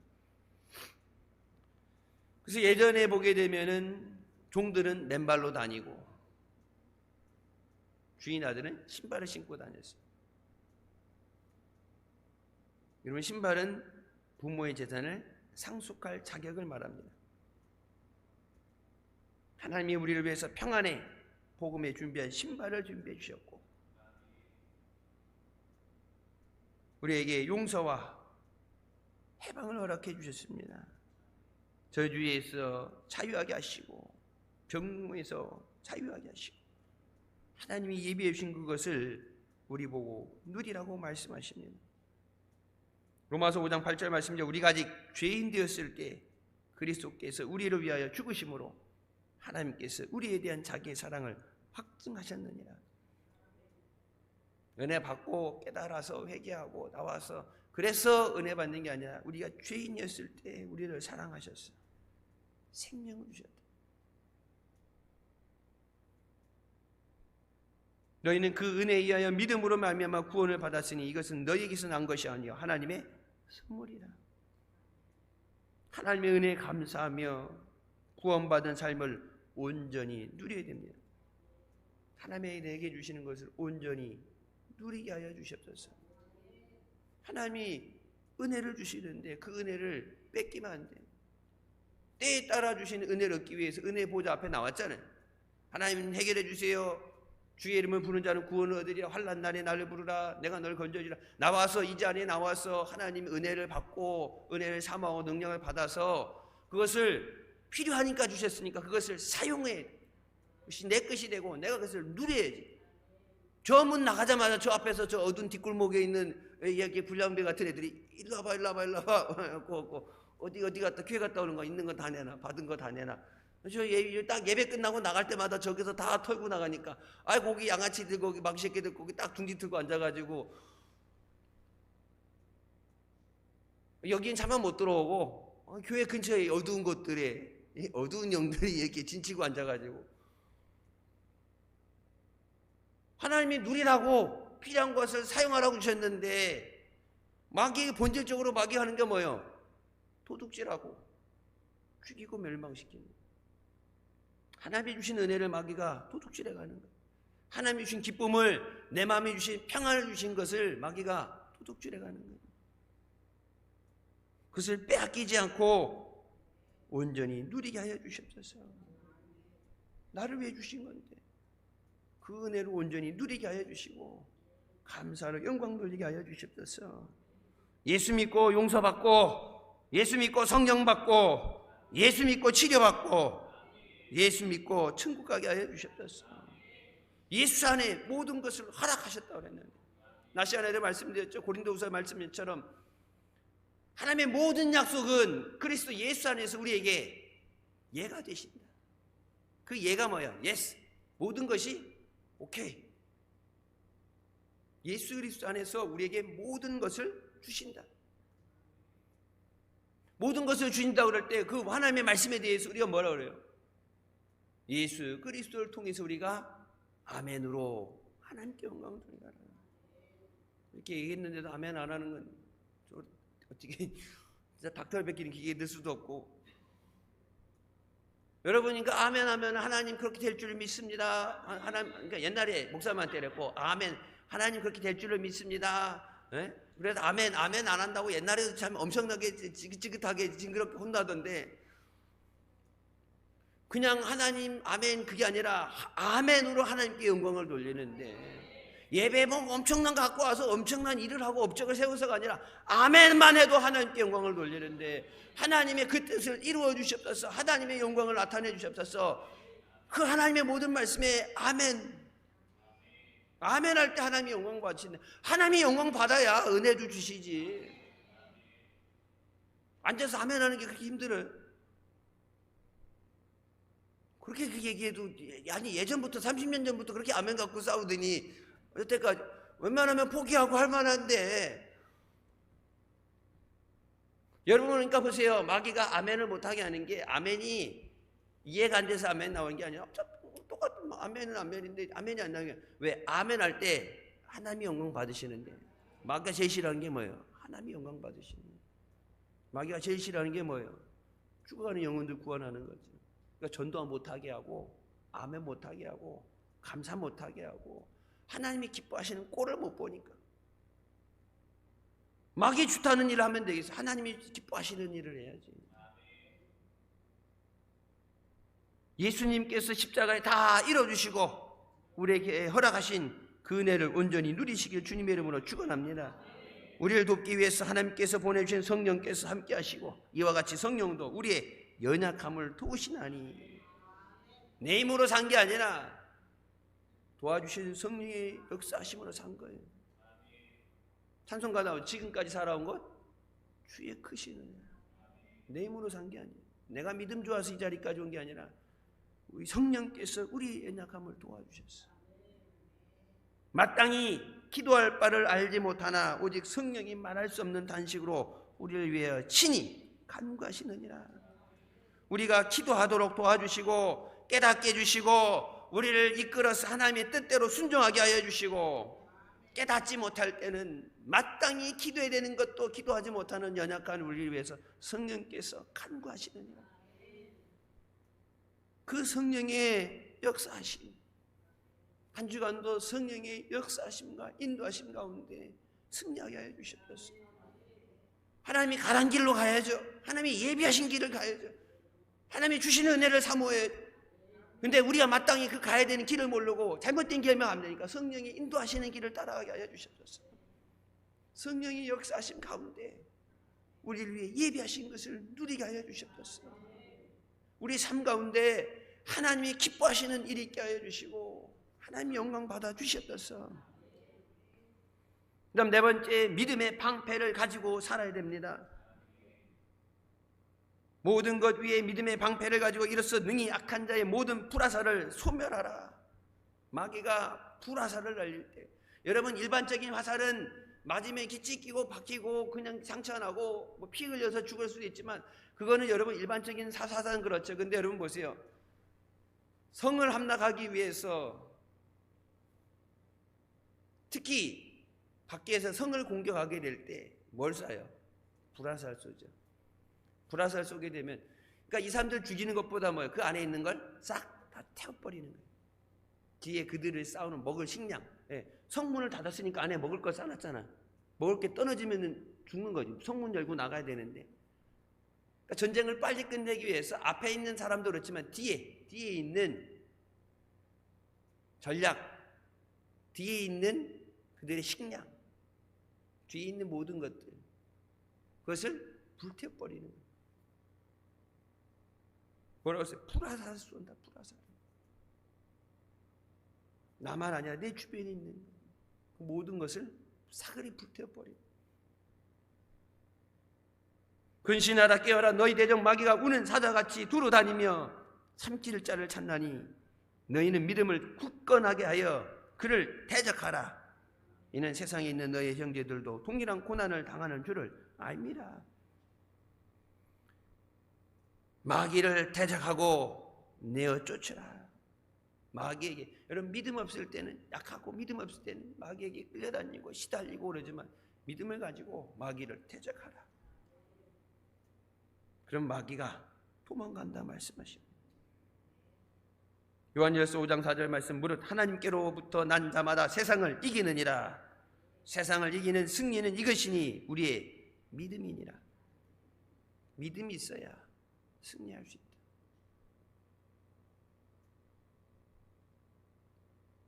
그래서 예전에 보게 되면은 종들은 맨발로 다니고 주인 아들은 신발을 신고 다녔어요. 여러분, 신발은 부모의 재산을 상속할 자격을 말합니다. 하나님이 우리를 위해서 평안의 복음에 준비한 신발을 준비해 주셨고 우리에게 용서와 해방을 허락해 주셨습니다. 저주에서 자유하게 하시고 병에서 자유하게 하시고 하나님이 예비해 주신 그것을 우리 보고 누리라고 말씀하십니다. 로마서 5장 8절 말씀이죠. 우리가 아직 죄인 되었을 때 그리스도께서 우리를 위하여 죽으심으로 하나님께서 우리에 대한 자기의 사랑을 확증하셨느니라. 은혜 받고 깨달아서 회개하고 나와서 그래서 은혜 받는 게 아니라 우리가 죄인이었을 때 우리를 사랑하셨어. 생명을 주셨다. 너희는 그 은혜에 의하여 믿음으로 말미암아 구원을 받았으니 이것은 너희에게서 난 것이 아니요 하나님의 선물이라. 하나님의 은혜에 감사하며 구원받은 삶을 온전히 누려야 됩니다. 하나님이 내게 주시는 것을 온전히 누리게 하여 주시옵소서. 하나님이 은혜를 주시는데 그 은혜를 뺏기면 안 돼요. 때에 따라 주시는 은혜를 얻기 위해서 은혜 보좌 앞에 나왔잖아요. 하나님 해결해 주세요. 주의 이름을 부르는 자는 구원을 얻으리라. 환난 날에 나를 부르라. 내가 널 건져주리라. 나와서 이 자리에 나와서 하나님 은혜를 받고 은혜를 사모하고 능력을 받아서 그것을 필요하니까 주셨으니까 그것을 사용해. 그것이 내 것이 되고 내가 그것을 누려야지. 저 문 나가자마자 저 앞에서 저 어두운 뒷골목에 있는 이렇게 불량배 같은 애들이 일로 와봐 일로 와봐 일로 와봐 어디 갔다 교회 갔다 오는 거 있는 거 다 내놔 받은 거 다 내놔. 저 딱 예배 끝나고 나갈 때마다 저기서 다 털고 나가니까 아이 거기 양아치들 거기 망새끼들 거기 딱 둥지 틀고 앉아가지고 여긴 차만 못 들어오고 교회 근처에 어두운 곳들에 어두운 영들이 이렇게 진치고 앉아가지고 하나님이 누리라고 필요한 것을 사용하라고 주셨는데 마귀가 본질적으로 마귀 하는 게 뭐예요? 도둑질하고 죽이고 멸망시키는 거예요. 하나님이 주신 은혜를 마귀가 도둑질해 가는 거예요. 하나님이 주신 기쁨을 내 마음에 주신 평안을 주신 것을 마귀가 도둑질해 가는 거예요. 그것을 빼앗기지 않고 온전히 누리게 하여 주시옵소서. 나를 위해 주신 건데 그 은혜를 온전히 누리게 하여 주시고 감사로 영광 돌리게 하여 주시옵소서. 예수 믿고 용서받고 예수 믿고 성령 받고 예수 믿고 치료받고 예수 믿고 천국 가게 하여 주시옵소서. 예수 안에 모든 것을 허락하셨다고 그랬는데 나시 안에도 말씀드렸죠. 고린도후서 말씀처럼 하나님의 모든 약속은 그리스도 예수 안에서 우리에게 예가 되신다. 그 예가 뭐야? 예스. 모든 것이 오케이. 예수 그리스도 안에서 우리에게 모든 것을 주신다. 모든 것을 주신다고 그럴 때 그 하나님의 말씀에 대해서 우리가 뭐라 그래요? 예수 그리스도를 통해서 우리가 아멘으로 하나님께 영광을 돌리라. 이렇게 얘기했는데도 아멘 안 하는 건 어떻게 진짜 닥터를 베끼는 기계에 넣을 수도 없고. 여러분, 그러니까 아멘 하면 하나님 그렇게 될 줄 믿습니다. 하나님, 그러니까 옛날에 목사님한테 그랬고, 아멘, 하나님 그렇게 될 줄을 믿습니다. 예? 그래서 아멘 안 한다고 옛날에도 참 엄청나게 지긋지긋하게 징그럽게 혼나던데, 그냥 하나님 아멘 그게 아니라 아멘으로 하나님께 영광을 돌리는데, 예배 뭐 엄청난 거 갖고 와서 엄청난 일을 하고 업적을 세워서가 아니라 아멘만 해도 하나님께 영광을 돌리는데, 하나님의 그 뜻을 이루어 주시옵소서, 하나님의 영광을 나타내 주시옵소서. 그 하나님의 모든 말씀에 아멘 할 때 하나님이 영광 받으시는데, 하나님이 영광 받아야 은혜도 주시지. 앉아서 아멘 하는 게 그렇게 힘들어요? 그렇게 그 얘기해도, 아니 예전부터 30년 전부터 그렇게 아멘 갖고 싸우더니 여태까지 웬만하면 포기하고 할 만한데. 여러분, 그러니까 보세요. 마귀가 아멘을 못하게 하는 게, 아멘이 이해가 안 돼서 아멘 나오는 게 아니라 똑같은 아멘은 아멘인데 아멘이 안 나오는 게, 왜? 아멘 할 때 하나님이 영광 받으시는데. 마귀가 제일 싫어하는 게 뭐예요? 하나님이 영광 받으시는 거예요. 마귀가 제일 싫어하는 게 뭐예요? 죽어가는 영혼들 구원하는 거죠. 그러니까 전도 못하게 하고, 아멘 못하게 하고, 감사 못하게 하고, 하나님이 기뻐하시는 꼴을 못 보니까. 마귀 좋다는 일을 하면 되겠어. 하나님이 기뻐하시는 일을 해야지. 예수님께서 십자가에 다 이뤄주시고 우리에게 허락하신 그 은혜를 온전히 누리시길 주님의 이름으로 축원합니다. 우리를 돕기 위해서 하나님께서 보내주신 성령께서 함께 하시고, 이와 같이 성령도 우리의 연약함을 도우시나니, 내 힘으로 산 게 아니라 도와주신 성령의 역사하심으로 산 거예요. 찬송가다 지금까지 살아온 것 주의 크신 은혜. 내 힘으로 산 게 아니에요. 내가 믿음 좋아서 이 자리까지 온 게 아니라 우리 성령께서 우리의 연약함을 도와주셨어요. 마땅히 기도할 바를 알지 못하나 오직 성령이 말할 수 없는 단식으로 우리를 위하여 친히 간구하시느니라. 우리가 기도하도록 도와주시고 깨닫게 해주시고 우리를 이끌어서 하나님의 뜻대로 순종하게 하여 주시고, 깨닫지 못할 때는 마땅히 기도해야 되는 것도 기도하지 못하는 연약한 우리를 위해서 성령께서 간구하시느니라. 그 성령의 역사하심, 한 주간도 성령의 역사하심과 인도하심 가운데 승리하게 하여 주셨습니다. 하나님이 가란 길로 가야죠. 하나님이 예비하신 길을 가야죠. 하나님이 주시는 은혜를 사모해야 돼요. 근데 우리가 마땅히 그 가야 되는 길을 모르고 잘못된 길만 안 되니까 성령이 인도하시는 길을 따라가게 하여 주셨습니다. 성령의 역사하심 가운데 우리를 위해 예비하신 것을 누리게 하여 주셨습니다. 우리 삶 가운데 하나님이 기뻐하시는 일이 있게 하여 주시고 하나님이 영광 받아 주셨어요. 그다음 네 번째, 믿음의 방패를 가지고 살아야 됩니다. 모든 것 위에 믿음의 방패를 가지고 이로써 능히 악한 자의 모든 불화살을 소멸하라. 마귀가 불화살을 날릴 때, 여러분 일반적인 화살은 맞으면 이렇게 찢기고 박히고 그냥 상처 나고 뭐 피 흘려서 죽을 수도 있지만, 그거는 여러분 일반적인 사사는 그렇죠. 근데 여러분 보세요. 성을 함락하기 위해서 특히 밖에서 성을 공격하게 될 때 뭘 쏴요? 불화살 쏘죠. 불화살 쏘게 되면, 그러니까 이 사람들 죽이는 것보다 뭐예요? 그 안에 있는 걸 싹 다 태워버리는 거예요. 뒤에 그들을 싸우는 먹을 식량. 예. 성문을 닫았으니까 안에 먹을 거 싸놨잖아. 먹을 게 떨어지면 죽는 거지. 성문 열고 나가야 되는데. 그러니까 전쟁을 빨리 끝내기 위해서 앞에 있는 사람도 그렇지만 뒤에 있는 전략, 뒤에 있는 그들의 식량, 뒤에 있는 모든 것들, 그것을 불태워버리는 거예요. 뭐라고 했어요? 불화살 쏜다. 불화살. 나만 아니라 내 주변에 있는 모든 것을 사그리 불태워버리고, 근신하라 깨어라. 너희 대적 마귀가 우는 사자같이 두루 다니며 삼킬 자를 찾나니 너희는 믿음을 굳건하게 하여 그를 대적하라. 이는 세상에 있는 너희 형제들도 동일한 고난을 당하는 줄을 압니다. 마귀를 대적하고 내어 쫓으라. 마귀에게, 여러분 믿음 없을 때는 약하고 믿음 없을 때는 마귀에게 끌려다니고 시달리고 그러지만 믿음을 가지고 마귀를 대적하라. 그럼 마귀가 도망간다 말씀하십니다. 요한일서 5장 4절 말씀, 무릇 하나님께로부터 난 자마다 세상을 이기느니라. 세상을 이기는 승리는 이것이니 우리의 믿음이니라. 믿음이 있어야 승리할 수 있다.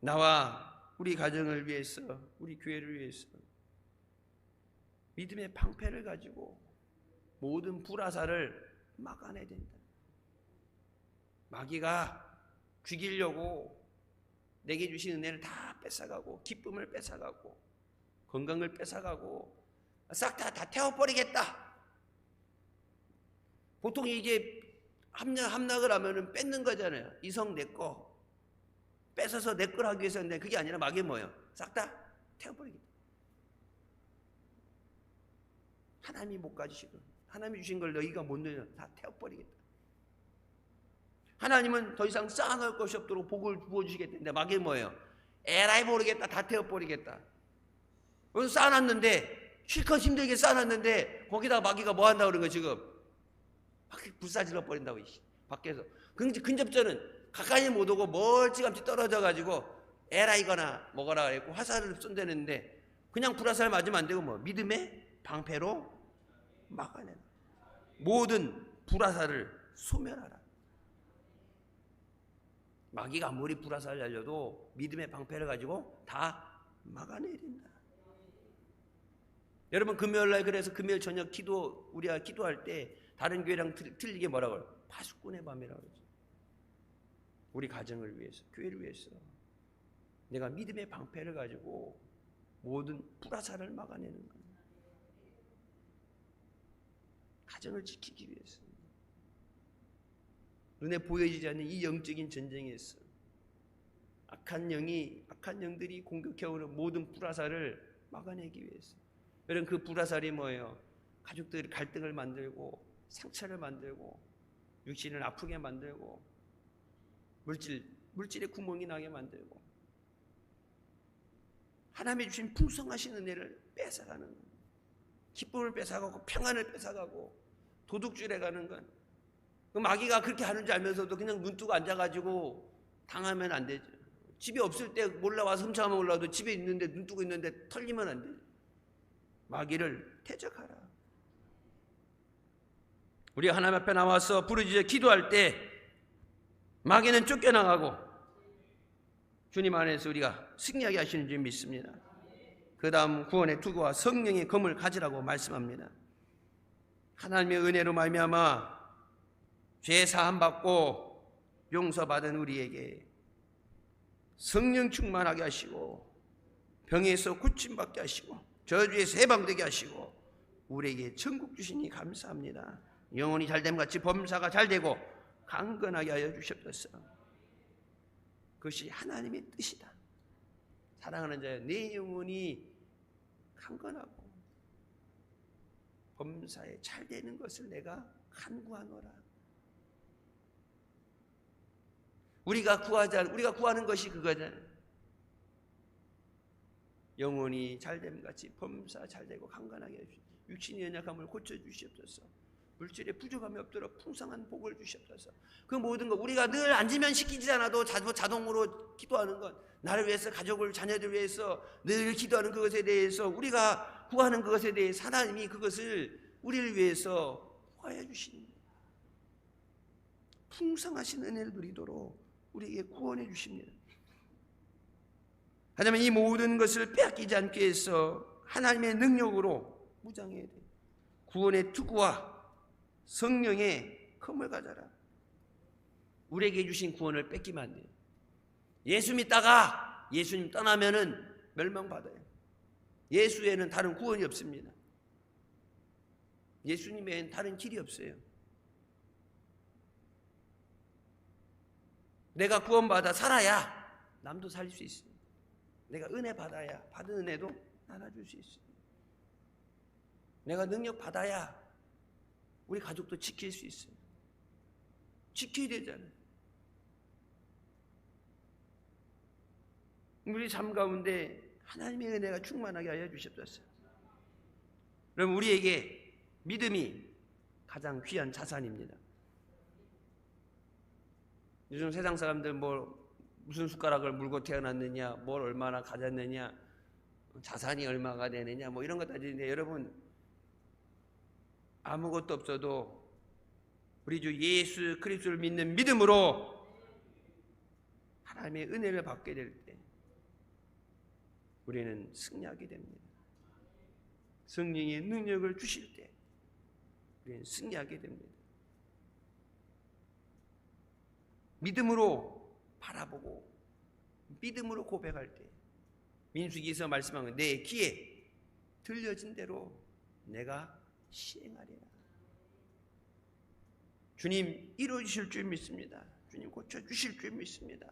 나와 우리 가정을 위해서, 우리 교회를 위해서 믿음의 방패를 가지고 모든 불화살을 막아내야 된다. 마귀가 죽이려고 내게 주신 은혜를 다 뺏어가고 기쁨을 뺏어가고 건강을 뺏어가고 싹 다 태워버리겠다. 보통 이게 함락을 하면은 뺏는 거잖아요. 이성 내 거 뺏어서 내 걸 하기 위해서. 근데 그게 아니라 마귀는 뭐예요? 싹 다 태워버리겠다. 하나님이 못 가지시고 하나님이 주신 걸 너희가 못 누려 다 태워버리겠다. 하나님은 더 이상 쌓아놓을 것이 없도록 복을 부어주시겠는데 마귀는 뭐예요? 에라이 모르겠다. 다 태워버리겠다. 그래서 쌓아놨는데 실컷 힘들게 쌓아놨는데 거기다가 마귀가 뭐 한다고 그러는 거예요 지금? 막 불사질러 버린다고 밖에서. 근접전은 가까이 못 오고 멀찌감치 떨어져가지고 에라이거나 뭐거나 했고 화살을 쏜다는데 그냥 불화살 맞으면 안 되고 뭐 믿음의 방패로 막아내라. 모든 불화살을 소멸하라. 마귀가 아무리 불화살 날려도 믿음의 방패를 가지고 다 막아내야 된다. 여러분 금요일날 그래서 금요일 저녁 기도 우리가 기도할 때 다른 교회랑 틀리게 뭐라고 해요? 파수꾼의 밤이라고 그러죠. 우리 가정을 위해서, 교회를 위해서 내가 믿음의 방패를 가지고 모든 불화살을 막아내는 거예요. 가정을 지키기 위해서. 눈에 보여지지 않는 이 영적인 전쟁에서 악한 영들이 공격해오는 모든 불화살을 막아내기 위해서. 여러분 그 불화살이 뭐예요? 가족들이 갈등을 만들고 상처를 만들고 육신을 아프게 만들고 물질의 구멍이 나게 만들고 하나님이 주신 풍성하신 은혜를 뺏어가는 것, 기쁨을 뺏어가고 평안을 뺏어가고 도둑질해가는 건 그 마귀가 그렇게 하는 줄 알면서도 그냥 눈 뜨고 앉아가지고 당하면 안 되죠. 집에 없을 때 몰라와서 훔쳐가면 올라도 집에 있는데 눈 뜨고 있는데 털리면 안 되죠. 마귀를 대적하라. 우리가 하나님 앞에 나와서 부르짖어 기도할 때 마귀는 쫓겨나가고 주님 안에서 우리가 승리하게 하시는 줄 믿습니다. 그 다음 구원의 투구와 성령의 검을 가지라고 말씀합니다. 하나님의 은혜로 말미암아 죄 사함 받고 용서받은 우리에게 성령 충만하게 하시고 병에서 고침받게 하시고 저주에서 해방되게 하시고 우리에게 천국 주시니 감사합니다. 영혼이 잘됨 같이 범사가 잘되고 강건하게 하여 주시옵소서. 그것이 하나님의 뜻이다. 사랑하는 자여, 내 영혼이 강건하고 범사에 잘되는 것을 내가 간구하노라. 우리가 구하는 것이 그거잖아요. 영혼이 잘됨 같이 범사 잘되고 강건하게 해주시옵소서. 육신의 연약함을 고쳐주시옵소서. 물질의 부족함이 없도록 풍성한 복을 주시옵소서. 그 모든 것 우리가 늘 앉으면 시키지 않아도 자동으로 기도하는 것, 나를 위해서, 가족을, 자녀들 위해서 늘 기도하는 그것에 대해서 우리가 구하는 그것에 대해 하나님이 그것을 우리를 위해서 구하여 주시는 풍성하신 은혜를 누리도록 우리에게 구원해 주십니다. 하지만 이 모든 것을 빼앗기지 않기 위해서 하나님의 능력으로 무장해야 돼. 구원의 투구와 성령의 검을 가져라. 우리에게 주신 구원을 뺏기면 안 돼요. 예수 믿다가 예수님 떠나면은 멸망받아요. 예수 외에는 다른 구원이 없습니다. 예수님 외에는 다른 길이 없어요. 내가 구원받아 살아야 남도 살릴 수 있어요. 내가 은혜 받아야 받은 은혜도 나눠줄 수 있어요. 내가 능력 받아야 우리 가족도 지킬 수 있어요. 지켜야 되잖아요. 우리 삶 가운데 하나님의 은혜가 충만하게 하여 주시옵소서. 그럼 우리에게 믿음이 가장 귀한 자산입니다. 요즘 세상 사람들 무슨 숟가락을 물고 태어났느냐, 뭘 얼마나 가졌느냐, 자산이 얼마가 되느냐, 이런 것 따지는데, 여러분 아무것도 없어도 우리 주 예수 그리스도를 믿는 믿음으로 하나님의 은혜를 받게 될 때 우리는 승리하게 됩니다. 성령의 능력을 주실 때 우리는 승리하게 됩니다. 믿음으로 바라보고 믿음으로 고백할 때 민수기에서 말씀한 건 내 귀에 들려진 대로 내가 시행하리라. 주님 이루어주실 줄 믿습니다. 주님 고쳐주실 줄 믿습니다.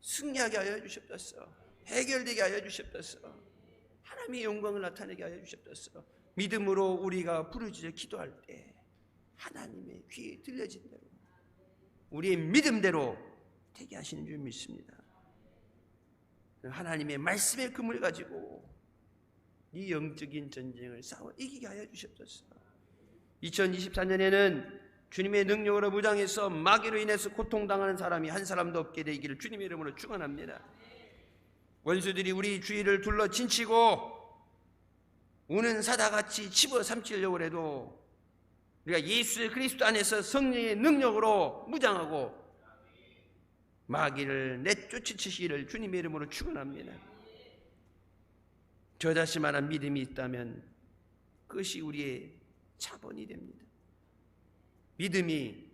승리하게 하여 주시옵소서. 해결되게 하여 주시옵소서. 하나님의 영광을 나타내게 하여 주시옵소서. 믿음으로 우리가 부르짖어 기도할 때 하나님의 귀에 들려진 대로 우리의 믿음대로 되게 하시는 줄 믿습니다. 하나님의 말씀의 금을 가지고 이 영적인 전쟁을 싸워 이기게 하여 주시옵소서. 2024년에는 주님의 능력으로 무장해서 마귀로 인해서 고통당하는 사람이 한 사람도 없게 되기를 주님의 이름으로 축원합니다. 원수들이 우리 주위를 둘러 진치고 우는 사다같이 집어삼키려고 해도 우리가 예수 그리스도 안에서 성령의 능력으로 무장하고 마귀를 내쫓으시기를 주님의 이름으로 축원합니다. 저자신만한 믿음이 있다면 그것이 우리의 자본이 됩니다. 믿음이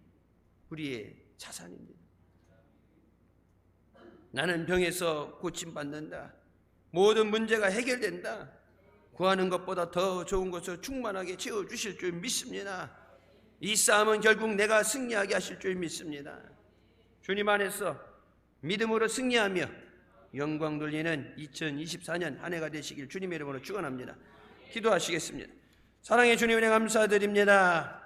우리의 자산입니다. 나는 병에서 고침받는다. 모든 문제가 해결된다. 구하는 것보다 더 좋은 것을 충만하게 채워주실 줄 믿습니다. 이 싸움은 결국 내가 승리하게 하실 줄 믿습니다. 주님 안에서 믿음으로 승리하며 영광 돌리는 2024년 한 해가 되시길 주님의 이름으로 축원합니다. 기도하시겠습니다. 사랑의 주님 은혜 감사드립니다.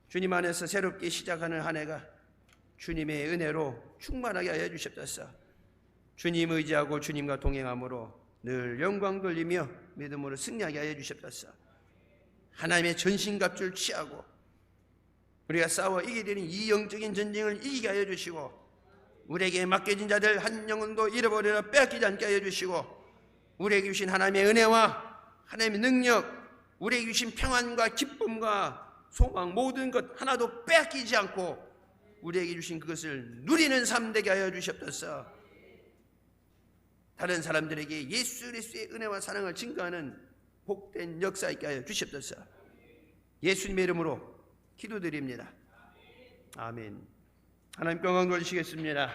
주님 안에서 새롭게 시작하는 한 해가 주님의 은혜로 충만하게 하여 주시옵소서. 주님 의지하고 주님과 동행함으로 늘 영광 돌리며 믿음으로 승리하게 하여 주시옵소서. 하나님의 전신갑주를 취하고 우리가 싸워 이기게 되는 이 영적인 전쟁을 이기게 하여 주시고 우리에게 맡겨진 자들 한 영혼도 잃어버리려 빼앗기지 않게 하여 주시고 우리에게 주신 하나님의 은혜와 하나님의 능력, 우리에게 주신 평안과 기쁨과 소망 모든 것 하나도 빼앗기지 않고 우리에게 주신 그것을 누리는 삶 되게 하여 주시옵소서. 다른 사람들에게 예수 그리스도의 은혜와 사랑을 증거하는 복된 역사 있게 하여 주시옵소서. 예수님의 이름으로 기도드립니다. 아멘. 하나님 영광 돌리시겠습니다.